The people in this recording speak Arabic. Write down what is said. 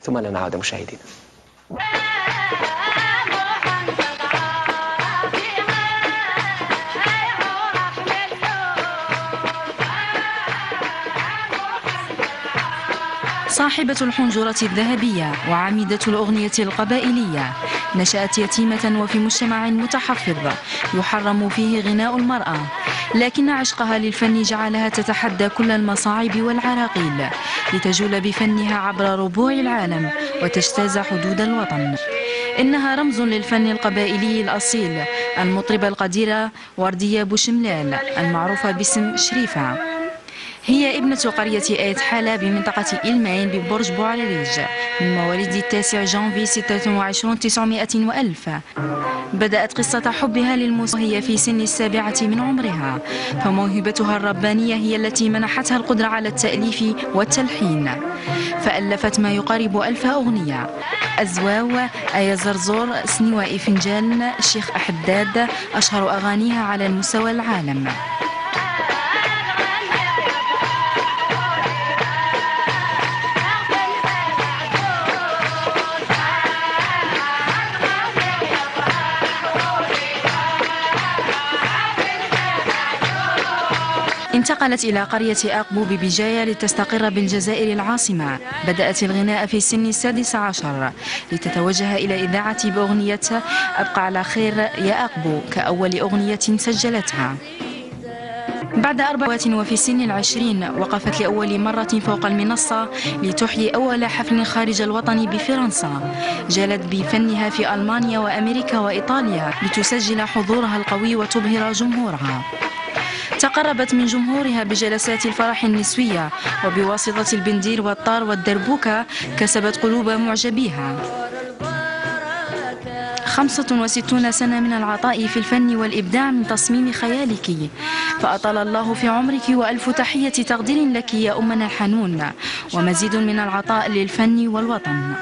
ثم نعود مشاهدينا. صاحبة الحنجرة الذهبية وعميدة الأغنية القبائلية، نشأت يتيمة وفي مجتمع متحفظ يحرم فيه غناء المرأة، لكن عشقها للفن جعلها تتحدى كل المصاعب والعراقيل لتجول بفنها عبر ربوع العالم وتجتاز حدود الوطن. إنها رمز للفن القبائلي الأصيل، المطربة القديرة وردية بوشملال المعروفة باسم شريفة. هي ابنة قرية آيت حالة بمنطقة إلمين ببرج بوعريريج من مواليد 9 جانفي 26 900 وألف. بدأت قصة حبها للموسيقى وهي في سن 7 من عمرها، فموهبتها الربانية هي التي منحتها القدرة على التأليف والتلحين، فألفت ما يقارب 1000 أغنية: أزواو، آيا زرزور، سنواء فنجان، شيخ أحداد، أشهر أغانيها على المستوى العالم. انتقلت إلى قرية أقبو ببجاية لتستقر بالجزائر العاصمة. بدأت الغناء في سن 16 لتتوجه إلى إذاعة بأغنية أبقى على خير يا أقبو كأول أغنية سجلتها. بعد 4 وفي سن 20 وقفت لأول مرة فوق المنصة لتحيي أول حفل خارج الوطن بفرنسا. جالت بفنها في ألمانيا وأمريكا وإيطاليا لتسجل حضورها القوي وتبهر جمهورها. تقربت من جمهورها بجلسات الفرح النسوية، وبواسطة البندير والطار والدربوكة كسبت قلوب معجبيها. 65 سنة من العطاء في الفن والإبداع من تصميم خيالك، فأطال الله في عمرك وألف تحية تقدير لك يا أمنا الحنون، ومزيد من العطاء للفن والوطن.